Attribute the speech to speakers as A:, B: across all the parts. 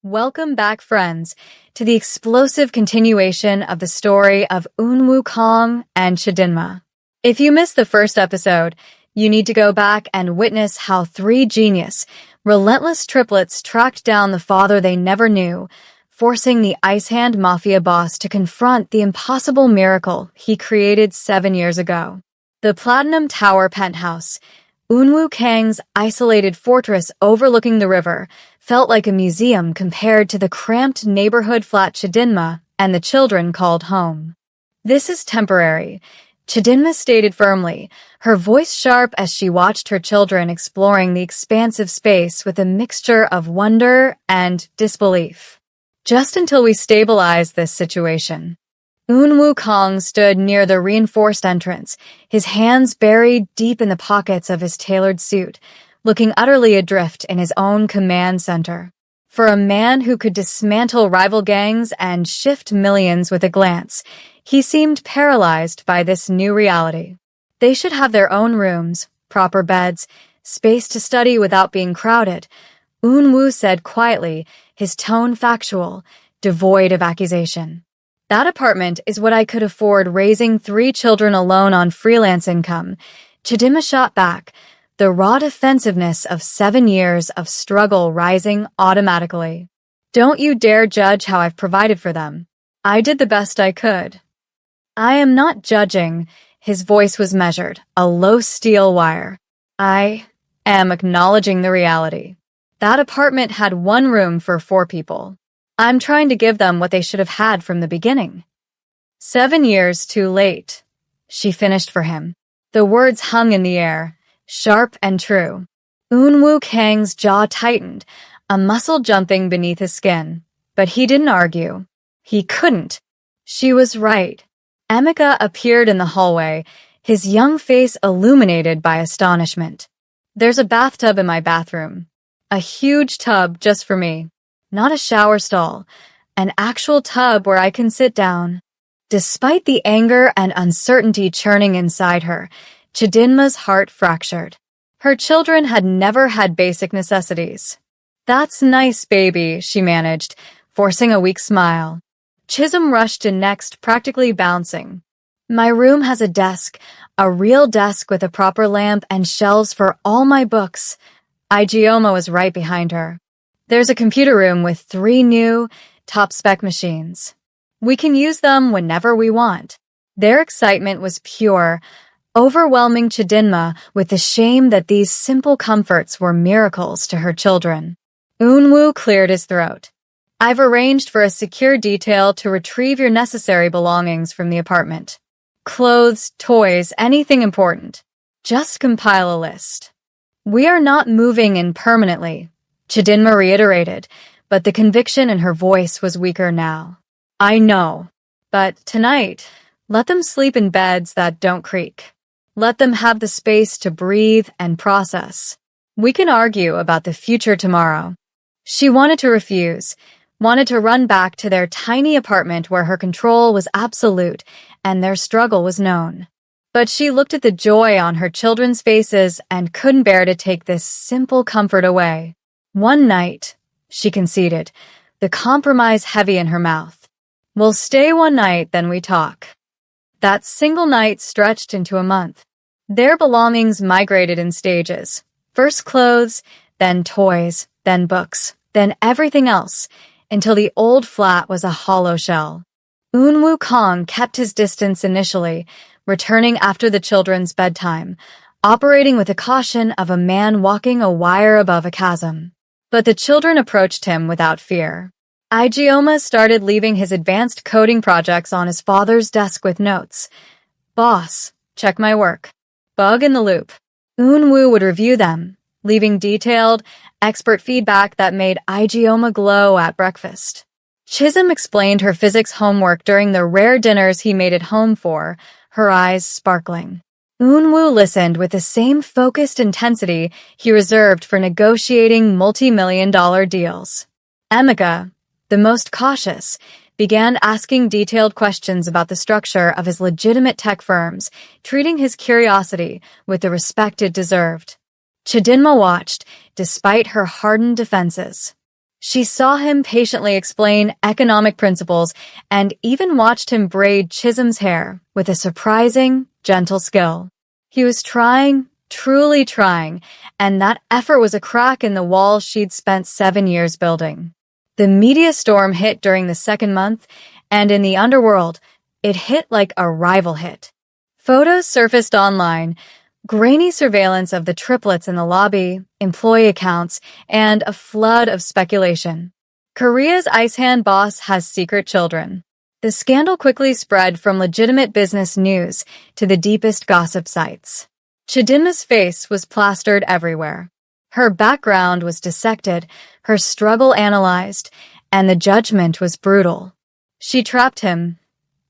A: Welcome back, friends, to the explosive continuation of the story of Eun Kong and Chidinma. If you missed the first episode, you need to go back and witness how three genius, relentless triplets tracked down the father they never knew, forcing the Ice Hand Mafia boss to confront the impossible miracle he created 7 years ago. The Platinum Tower penthouse, Eun Kang's isolated fortress overlooking the river, felt like a museum compared to the cramped neighborhood flat Chidinma and the children called home. "This is temporary," Chidinma stated firmly, her voice sharp as she watched her children exploring the expansive space with a mixture of wonder and disbelief. "Just until we stabilize this situation." Eun Kong stood near the reinforced entrance, his hands buried deep in the pockets of his tailored suit, looking utterly adrift in his own command center. For a man who could dismantle rival gangs and shift millions with a glance, he seemed paralyzed by this new reality. They should have their own rooms, proper beds, space to study without being crowded, Eun said quietly, his tone factual, devoid of accusation. "That apartment is what I could afford raising 3 children alone on freelance income," Chidinma shot back, the raw defensiveness of 7 years of struggle rising automatically. "Don't you dare judge how I've provided for them. I did the best I could." "I am not judging," his voice was measured, a low steel wire. "I am acknowledging the reality. That apartment had 1 room for 4 people. I'm trying to give them what they should have had from the beginning." "7 years too late," she finished for him. The words hung in the air, sharp and true. Eun Kang's jaw tightened, a muscle jumping beneath his skin. But he didn't argue. He couldn't. She was right. Emeka appeared in the hallway, his young face illuminated by astonishment. "There's a bathtub in my bathroom. A huge tub just for me. Not a shower stall. An actual tub where I can sit down." Despite the anger and uncertainty churning inside her, Chidinma's heart fractured. Her children had never had basic necessities. "That's nice, baby," she managed, forcing a weak smile. Chisholm rushed in next, practically bouncing. "My room has a desk, a real desk with a proper lamp and shelves for all my books." Igioma was right behind her. "There's a computer room with 3 new, top-spec machines. We can use them whenever we want." Their excitement was pure, overwhelming Chidinma with the shame that these simple comforts were miracles to her children. Eun cleared his throat. "I've arranged for a secure detail to retrieve your necessary belongings from the apartment. Clothes, toys, anything important. Just compile a list." "We are not moving in permanently," Chidinma reiterated, but the conviction in her voice was weaker now. "I know. But tonight, let them sleep in beds that don't creak. Let them have the space to breathe and process. We can argue about the future tomorrow." She wanted to refuse, wanted to run back to their tiny apartment where her control was absolute and their struggle was known. But she looked at the joy on her children's faces and couldn't bear to take this simple comfort away. "One night," she conceded, the compromise heavy in her mouth. "We'll stay one night, then we talk." That single night stretched into a month. Their belongings migrated in stages. First clothes, then toys, then books, then everything else, until the old flat was a hollow shell. Eun Kong kept his distance initially, returning after the children's bedtime, operating with the caution of a man walking a wire above a chasm. But the children approached him without fear. Igioma started leaving his advanced coding projects on his father's desk with notes. "Boss, check my work. Bug in the loop." Eun would review them, leaving detailed, expert feedback that made Igioma glow at breakfast. Chisholm explained her physics homework during the rare dinners he made at home for, her eyes sparkling. Eun listened with the same focused intensity he reserved for negotiating multi-million-dollar deals. Emeka, the most cautious, began asking detailed questions about the structure of his legitimate tech firms, treating his curiosity with the respect it deserved. Chidinma watched, despite her hardened defenses. She saw him patiently explain economic principles and even watched him braid Chisholm's hair with a surprising, gentle skill. He was trying, truly trying, and that effort was a crack in the wall she'd spent 7 years building. The media storm hit during the second month, and in the underworld, it hit like a rival hit. Photos surfaced online, grainy surveillance of the triplets in the lobby, employee accounts, and a flood of speculation. Korea's ice hand boss has secret children. The scandal quickly spread from legitimate business news to the deepest gossip sites. Chidinma's face was plastered everywhere. Her background was dissected, her struggle analyzed, and the judgment was brutal. She trapped him.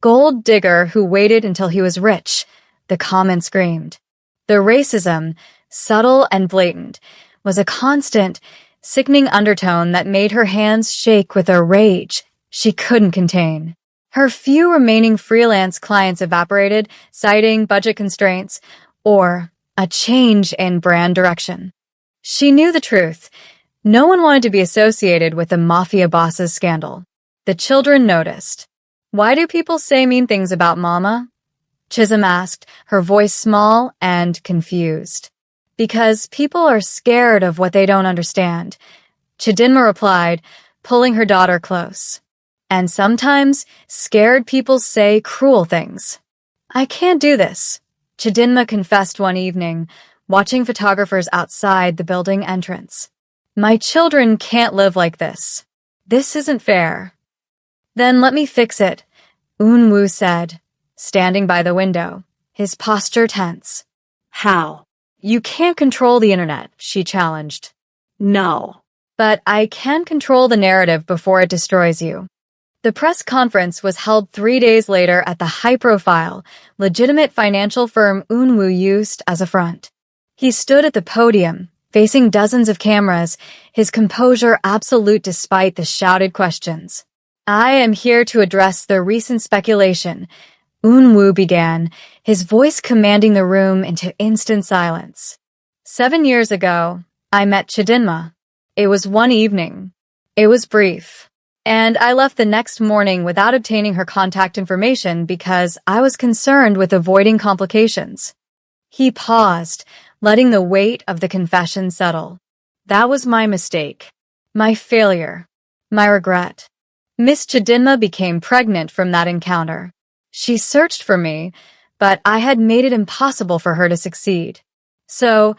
A: Gold digger who waited until he was rich, the comment screamed. The racism, subtle and blatant, was a constant, sickening undertone that made her hands shake with a rage she couldn't contain. Her few remaining freelance clients evaporated, citing budget constraints or a change in brand direction. She knew the truth. No one wanted to be associated with the Mafia boss's scandal. The children noticed. "Why do people say mean things about Mama?" Chisholm asked, her voice small and confused. "Because people are scared of what they don't understand," Chidinma replied, pulling her daughter close. "And sometimes scared people say cruel things." "I can't do this," Chidinma confessed one evening, watching photographers outside the building entrance. "My children can't live like this. This isn't fair." "Then let me fix it," Eun-woo said, standing by the window, his posture tense. "How?" "You can't control the internet," she challenged. "No. But I can control the narrative before it destroys you." The press conference was held 3 days later at the high-profile, legitimate financial firm Eun-woo used as a front. He stood at the podium, facing dozens of cameras, his composure absolute despite the shouted questions. "I am here to address the recent speculation," Eun-woo began, his voice commanding the room into instant silence. 7 years ago, I met Chidinma. It was one evening. It was brief. And I left the next morning without obtaining her contact information because I was concerned with avoiding complications. He paused, letting the weight of the confession settle. "That was my mistake. My failure. My regret." Miss Chidinma became pregnant from that encounter. She searched for me, but I had made it impossible for her to succeed. So,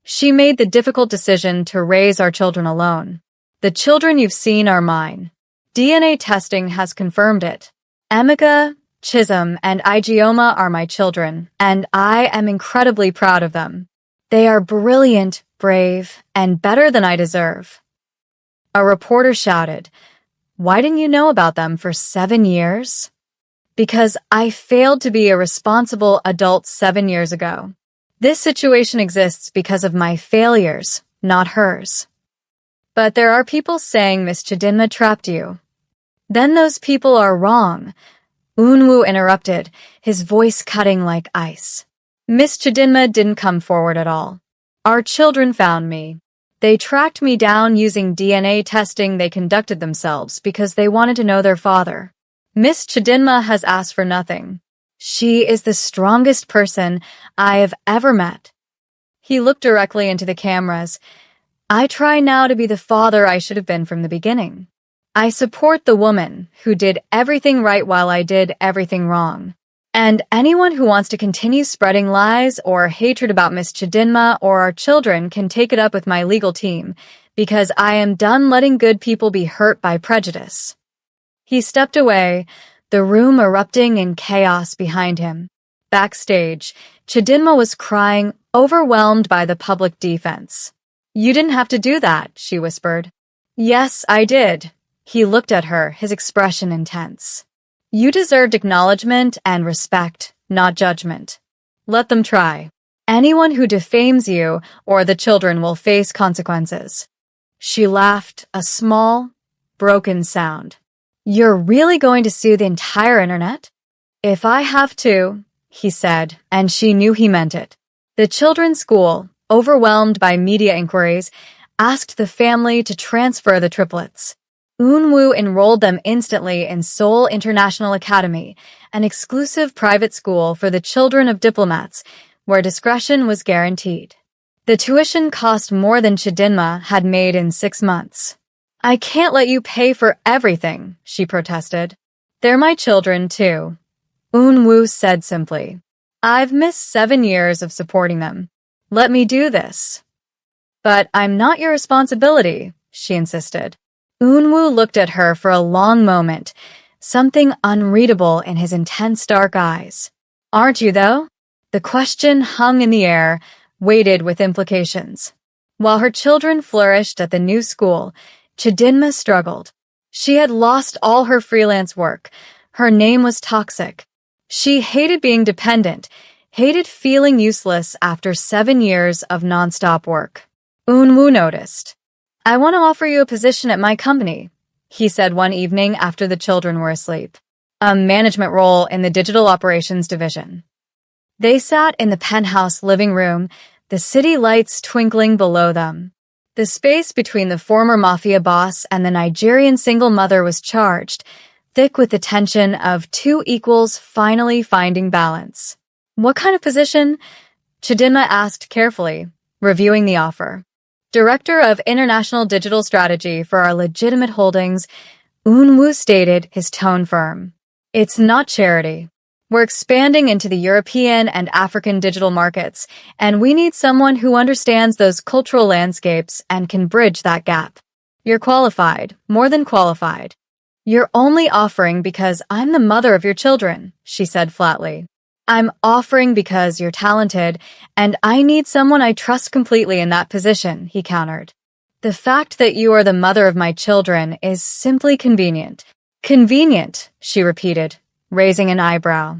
A: she made the difficult decision to raise our children alone. The children you've seen are mine. DNA testing has confirmed it. Emeka, Chisholm, and Ijeoma are my children, and I am incredibly proud of them. They are brilliant, brave, and better than I deserve. A reporter shouted, "Why didn't you know about them for 7 years?" "Because I failed to be a responsible adult 7 years ago. This situation exists because of my failures, not hers." "But there are people saying Miss Chidinma trapped you." "Then those people are wrong," Eun-woo interrupted, his voice cutting like ice. "Miss Chidinma didn't come forward at all. Our children found me. They tracked me down using DNA testing they conducted themselves because they wanted to know their father. Miss Chidinma has asked for nothing. She is the strongest person I have ever met." He looked directly into the cameras. "I try now to be the father I should have been from the beginning. I support the woman who did everything right while I did everything wrong. And anyone who wants to continue spreading lies or hatred about Miss Chidinma or our children can take it up with my legal team, because I am done letting good people be hurt by prejudice." He stepped away, the room erupting in chaos behind him. Backstage, Chidinma was crying, overwhelmed by the public defense. "You didn't have to do that," she whispered. "Yes, I did." He looked at her, his expression intense. "You deserved acknowledgement and respect, not judgment. Let them try. Anyone who defames you or the children will face consequences." She laughed, a small, broken sound. "You're really going to sue the entire internet?" "If I have to," he said, and she knew he meant it. The children's school, overwhelmed by media inquiries, asked the family to transfer the triplets. Unwoo enrolled them instantly in Seoul International Academy, an exclusive private school for the children of diplomats, where discretion was guaranteed. The tuition cost more than Chidinma had made in 6 months. "I can't let you pay for everything," she protested. "They're my children, too," Unwoo said simply. "I've missed 7 years of supporting them. Let me do this." "But I'm not your responsibility," she insisted. Unwoo looked at her for a long moment, something unreadable in his intense dark eyes. "Aren't you, though?" The question hung in the air, weighted with implications. While her children flourished at the new school, Chidinma struggled. She had lost all her freelance work. Her name was toxic. She hated being dependent, hated feeling useless after 7 years of nonstop work. Unwoo noticed. "I want to offer you a position at my company," he said one evening after the children were asleep. "A management role in the digital operations division." They sat in the penthouse living room, the city lights twinkling below them. The space between the former Mafia boss and the Nigerian single mother was charged, thick with the tension of two equals finally finding balance. "What kind of position?" Chidinma asked carefully, reviewing the offer. "Director of International Digital Strategy for our legitimate holdings," Unwoo stated, his tone firm. "It's not charity. We're expanding into the European and African digital markets, and we need someone who understands those cultural landscapes and can bridge that gap. You're qualified, more than qualified." "You're only offering because I'm the mother of your children," she said flatly. "I'm offering because you're talented, and I need someone I trust completely in that position," he countered. "The fact that you are the mother of my children is simply convenient." "Convenient," she repeated, raising an eyebrow.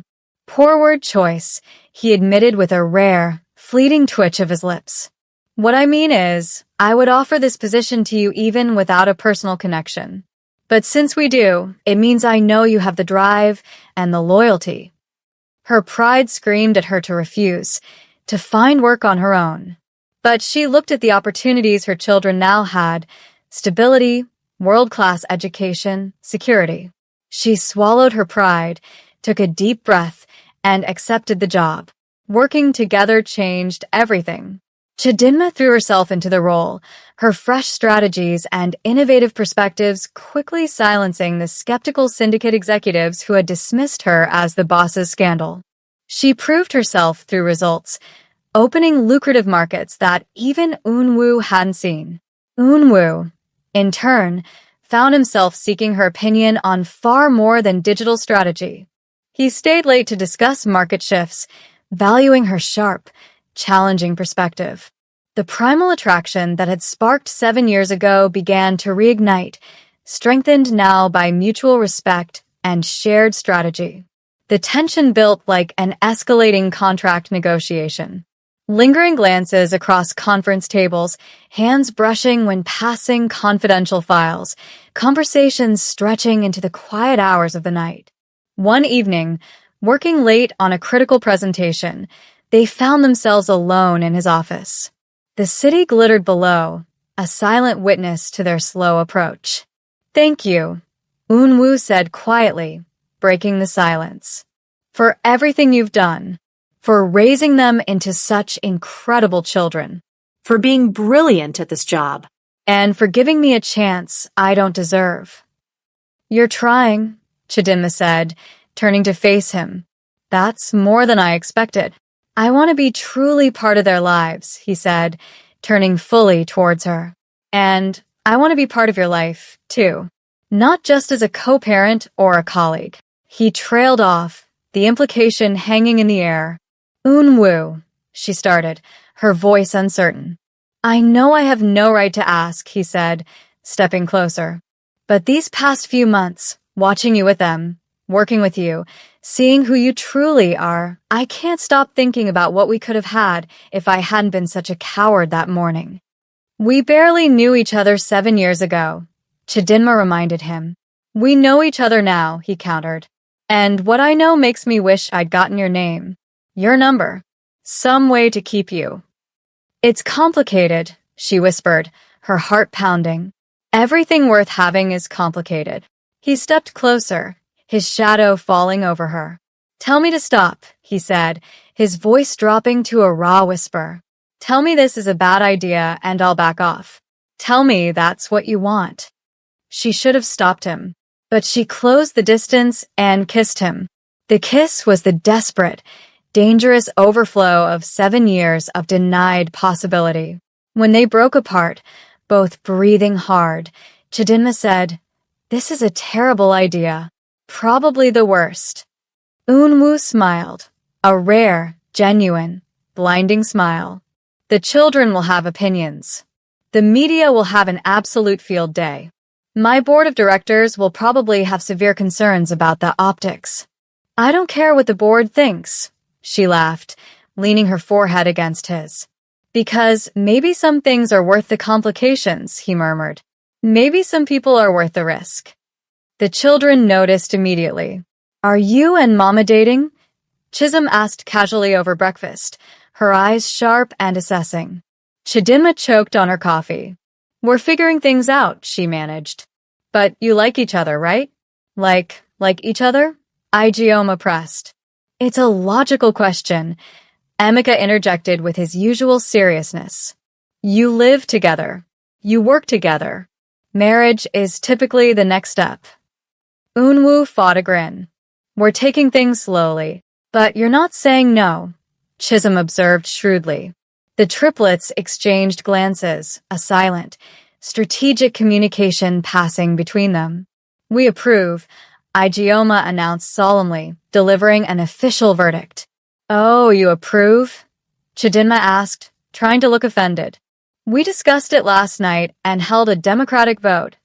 A: "Poor word choice," he admitted with a rare, fleeting twitch of his lips. "What I mean is, I would offer this position to you even without a personal connection. But since we do, it means I know you have the drive and the loyalty." Her pride screamed at her to refuse, to find work on her own. But she looked at the opportunities her children now had: stability, world-class education, security. She swallowed her pride, took a deep breath, and accepted the job. Working together changed everything. Chidinma threw herself into the role, her fresh strategies and innovative perspectives quickly silencing the skeptical syndicate executives who had dismissed her as the boss's scandal. She proved herself through results, opening lucrative markets that even Unwoo hadn't seen. Unwoo, in turn, found himself seeking her opinion on far more than digital strategy. He stayed late to discuss market shifts, valuing her sharp, challenging perspective. The primal attraction that had sparked 7 years ago began to reignite, strengthened now by mutual respect and shared strategy. The tension built like an escalating contract negotiation. Lingering glances across conference tables, hands brushing when passing confidential files, conversations stretching into the quiet hours of the night. One evening, working late on a critical presentation, they found themselves alone in his office. The city glittered below, a silent witness to their slow approach. "Thank you," Unwoo said quietly, breaking the silence. "For everything you've done. For raising them into such incredible children.
B: For being brilliant at this job.
A: And for giving me a chance I don't deserve." "You're trying," Chidinma said, turning to face him. "That's more than I expected." "I want to be truly part of their lives," he said, turning fully towards her. "And I want to be part of your life, too. Not just as a co-parent or a colleague." He trailed off, the implication hanging in the air. "Unwoo," she started, her voice uncertain. "I know I have no right to ask," he said, stepping closer. "But these past few months, watching you with them, working with you, seeing who you truly are, I can't stop thinking about what we could have had if I hadn't been such a coward that morning." "We barely knew each other 7 years ago," Chidinma reminded him. "We know each other now," he countered. "And what I know makes me wish I'd gotten your name. Your number. Some way to keep you." "It's complicated," she whispered, her heart pounding. Everything worth having is complicated. He stepped closer, his shadow falling over her. "Tell me to stop," he said, his voice dropping to a raw whisper. "Tell me this is a bad idea and I'll back off. Tell me that's what you want." She should have stopped him, but she closed the distance and kissed him. The kiss was the desperate, dangerous overflow of 7 years of denied possibility. When they broke apart, both breathing hard, Chidinma said, "This is a terrible idea. Probably the worst." Eunwoo smiled, a rare, genuine, blinding smile. "The children will have opinions. The media will have an absolute field day. My board of directors will probably have severe concerns about the optics. I don't care what the board thinks," she laughed, leaning her forehead against his. "Because maybe some things are worth the complications," he murmured. "Maybe some people are worth the risk." The children noticed immediately. "Are you and Mama dating?" Chisholm asked casually over breakfast, her eyes sharp and assessing. Chidinma choked on her coffee. "We're figuring things out," she managed. "But you like each other, right?" Like each other?" Ijeoma pressed. "It's a logical question," Emeka interjected with his usual seriousness. "You live together. You work together. Marriage is typically the next step." Eunwoo fought a grin. "We're taking things slowly, but you're not saying no," Chisholm observed shrewdly. The triplets exchanged glances, a silent, strategic communication passing between them. "We approve," Ijeoma announced solemnly, delivering an official verdict. "Oh, you approve?" Chidinma asked, trying to look offended. "We discussed it last night and held a democratic vote,"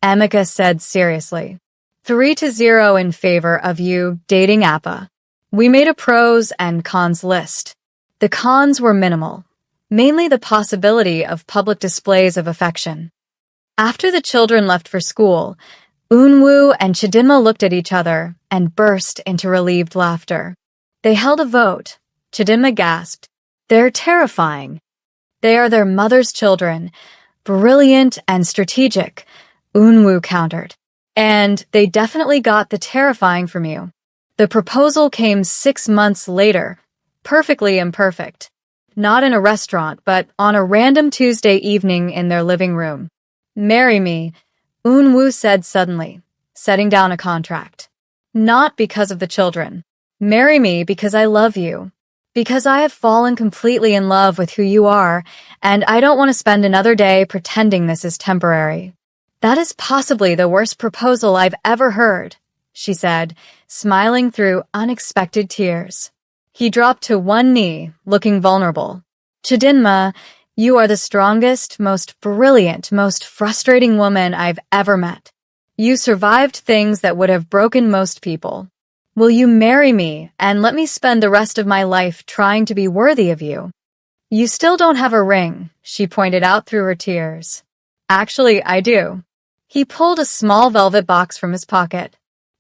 A: Emeka said seriously. 3-0 in favor of you dating Appa. We made a pros and cons list. The cons were minimal, mainly the possibility of public displays of affection. After the children left for school, Eunwoo and Chidinma looked at each other and burst into relieved laughter. They held a vote. Chidinma gasped. "They're terrifying." "They are their mother's children, brilliant and strategic," Eunwoo countered. "And they definitely got the terrifying from you." The proposal came 6 months later, perfectly imperfect. Not in a restaurant, but on a random Tuesday evening in their living room. "Marry me," Eunwoo said suddenly, setting down a contract. "Not because of the children. Marry me because I love you. Because I have fallen completely in love with who you are, and I don't want to spend another day pretending this is temporary." "That is possibly the worst proposal I've ever heard," she said, smiling through unexpected tears. He dropped to one knee, looking vulnerable. "Chidinma, you are the strongest, most brilliant, most frustrating woman I've ever met. You survived things that would have broken most people. Will you marry me and let me spend the rest of my life trying to be worthy of you?" "You still don't have a ring," she pointed out through her tears. "Actually, I do." He pulled a small velvet box from his pocket.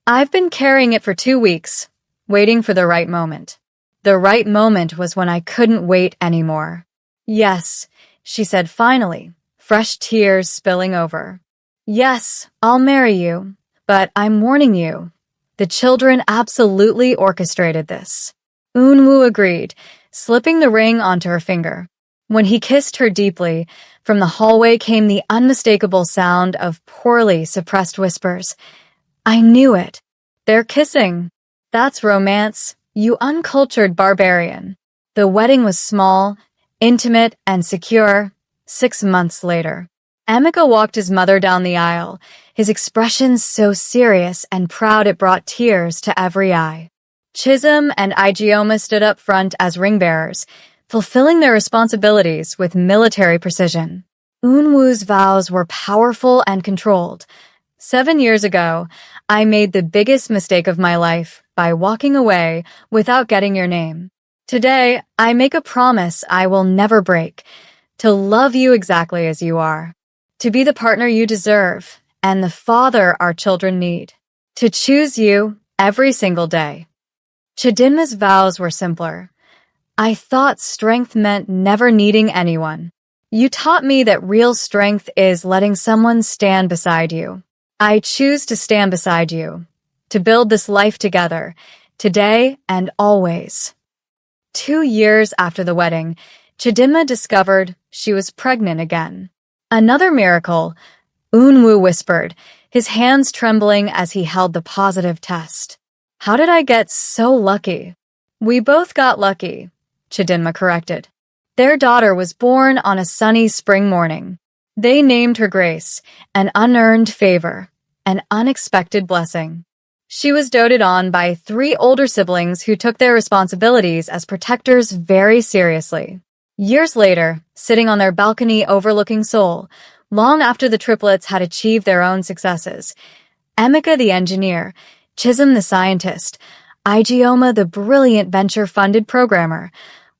A: "I've been carrying it for 2 weeks, waiting for the right moment." The right moment was when I couldn't wait anymore. "Yes," she said finally, fresh tears spilling over. "Yes, I'll marry you, but I'm warning you. The children absolutely orchestrated this." Eunwoo agreed, slipping the ring onto her finger. When he kissed her deeply, from the hallway came the unmistakable sound of poorly suppressed whispers. "I knew it. They're kissing. That's romance, you uncultured barbarian." The wedding was small, intimate, and secure. 6 months later, Emeka walked his mother down the aisle, his expression so serious and proud it brought tears to every eye. Chisholm and Ijeoma stood up front as ring-bearers, fulfilling their responsibilities with military precision. Eunwoo's vows were powerful and controlled. 7 years ago, I made the biggest mistake of my life by walking away without getting your name. Today, I make a promise I will never break, to love you exactly as you are, to be the partner you deserve and the father our children need, to choose you every single day. Chidinma's vows were simpler. "I thought strength meant never needing anyone. You taught me that real strength is letting someone stand beside you. I choose to stand beside you, to build this life together, today and always." 2 years after the wedding, Chidinma discovered she was pregnant again. "Another miracle," Eunwoo whispered, his hands trembling as he held the positive test. "How did I get so lucky?" "We both got lucky," Chidinma corrected. Their daughter was born on a sunny spring morning. They named her Grace, an unearned favor, an unexpected blessing. She was doted on by 3 older siblings who took their responsibilities as protectors very seriously. Years later, sitting on their balcony overlooking Seoul, long after the triplets had achieved their own successes, Emeka the engineer, Chisholm the scientist, Ijeoma the brilliant venture-funded programmer,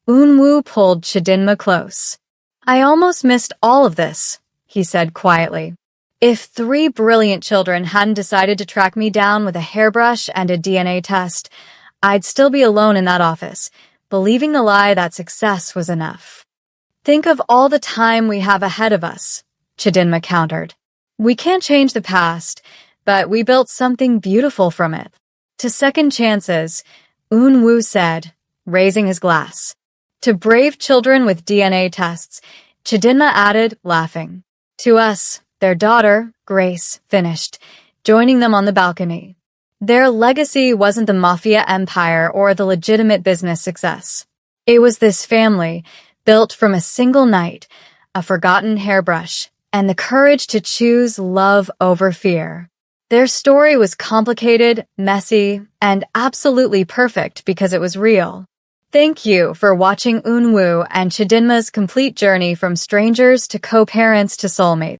A: Eunwoo pulled Chidinma close. "I almost missed all of this," he said quietly. "If 3 brilliant children hadn't decided to track me down with a hairbrush and a DNA test, I'd still be alone in that office, believing the lie that success was enough." "Think of all the time we have ahead of us," Chidinma countered. "We can't change the past, but we built something beautiful from it." "To second chances," Eunwoo said, raising his glass. "To brave children with DNA tests," Chidinma added, laughing. "To us," their daughter, Grace, finished, joining them on the balcony. Their legacy wasn't the Mafia empire or the legitimate business success. It was this family, built from a single night, a forgotten hairbrush, and the courage to choose love over fear. Their story was complicated, messy, and absolutely perfect because it was real. Thank you for watching Eunwoo and Chidinma's complete journey from strangers to co-parents to soulmates.